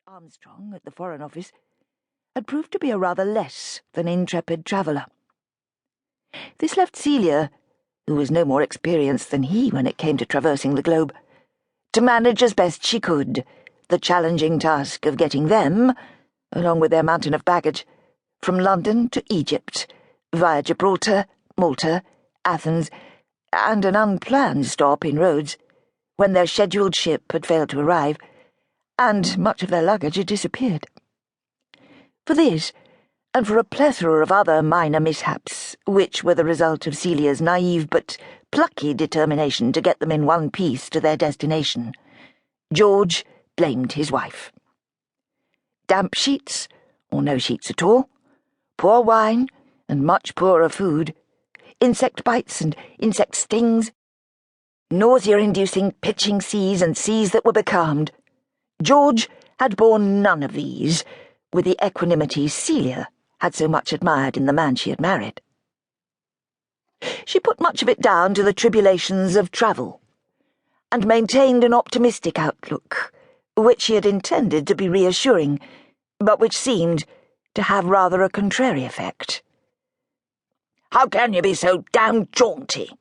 Armstrong at the Foreign Office had proved to be a rather less than intrepid traveller. This left Celia, who was no more experienced than he when it came to traversing the globe, to manage as best she could the challenging task of getting them, along with their mountain of baggage, from London to Egypt, via Gibraltar, Malta, Athens, and an unplanned stop in Rhodes, when their scheduled ship had failed to arrive, and much of their luggage had disappeared. For this, and for a plethora of other minor mishaps, which were the result of Celia's naive but plucky determination to get them in one piece to their destination, George blamed his wife. Damp sheets, or no sheets at all, poor wine, and much poorer food, insect bites and insect stings, nausea-inducing pitching seas and seas that were becalmed. George had borne none of these, with the equanimity Celia had so much admired in the man she had married. She put much of it down to the tribulations of travel, and maintained an optimistic outlook, which she had intended to be reassuring, but which seemed to have rather a contrary effect. "How can you be so damned jaunty?"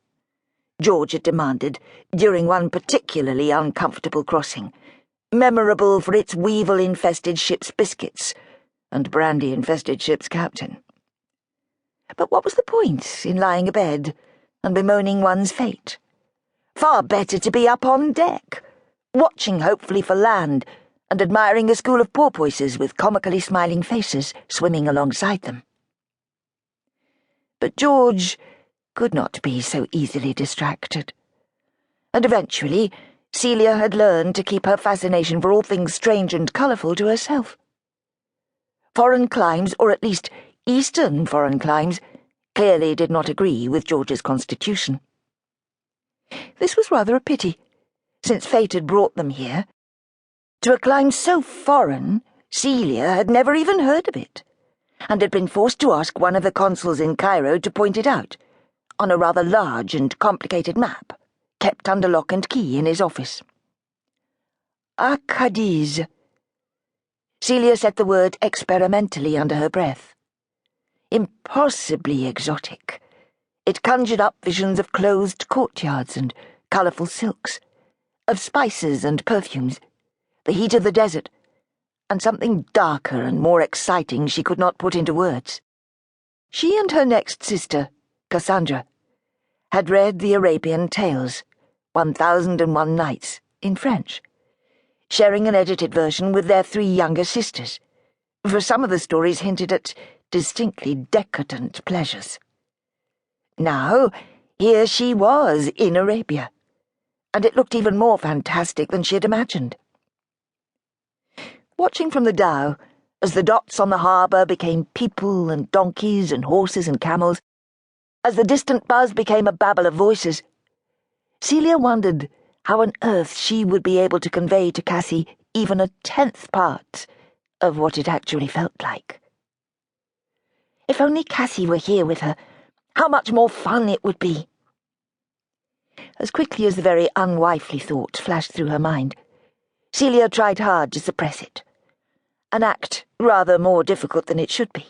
George had demanded during one particularly uncomfortable crossing, memorable for its weevil-infested ship's biscuits and brandy-infested ship's captain. But what was the point in lying abed and bemoaning one's fate? Far better to be up on deck, watching hopefully for land and admiring a school of porpoises with comically smiling faces swimming alongside them. But George could not be so easily distracted, and eventually Celia had learned to keep her fascination for all things strange and colourful to herself. Foreign climes, or at least Eastern foreign climes, clearly did not agree with George's constitution. This was rather a pity, since fate had brought them here. To a clime so foreign, Celia had never even heard of it, and had been forced to ask one of the consuls in Cairo to point it out, on a rather large and complicated map, kept under lock and key in his office. Cadiz. Celia said the word experimentally under her breath. Impossibly exotic. It conjured up visions of closed courtyards and colourful silks, of spices and perfumes, the heat of the desert, and something darker and more exciting she could not put into words. She and her next sister, Cassandra, had read the Arabian Tales, 1001 Nights, in French, sharing an edited version with their 3 younger sisters, for some of the stories hinted at distinctly decadent pleasures. Now, here she was in Arabia, and it looked even more fantastic than she had imagined. Watching from the dhow, as the dots on the harbour became people and donkeys and horses and camels, as the distant buzz became a babble of voices, Celia wondered how on earth she would be able to convey to Cassie even a 10th part of what it actually felt like. If only Cassie were here with her, how much more fun it would be! As quickly as the very unwifely thought flashed through her mind, Celia tried hard to suppress it, an act rather more difficult than it should be.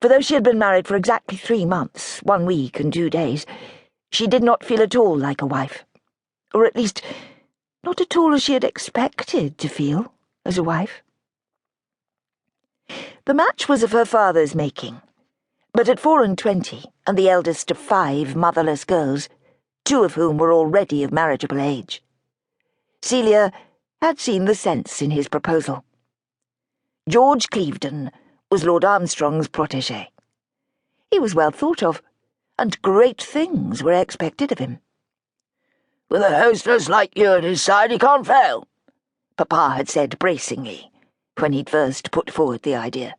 For though she had been married for exactly 3 months, 1 week and 2 days, she did not feel at all like a wife, or at least not at all as she had expected to feel as a wife. The match was of her father's making, but at 4 and 20, and the eldest of 5 motherless girls, 2 of whom were already of marriageable age, Celia had seen the sense in his proposal. George Cleveden was Lord Armstrong's protégé. He was well thought of, and great things were expected of him. "With a hostess like you at his side, he can't fail," Papa had said bracingly, when he'd first put forward the idea.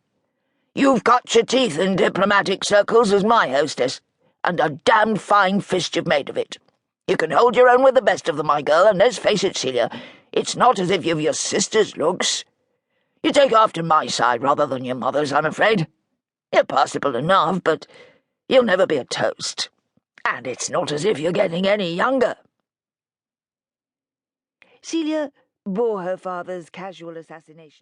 "You've cut your teeth in diplomatic circles as my hostess, and a damned fine fist you've made of it. You can hold your own with the best of them, my girl, and let's face it, Celia, it's not as if you've your sister's looks. You take after my side rather than your mother's, I'm afraid. You're passable enough, but you'll never be a toast. And it's not as if you're getting any younger." Celia bore her father's casual assassination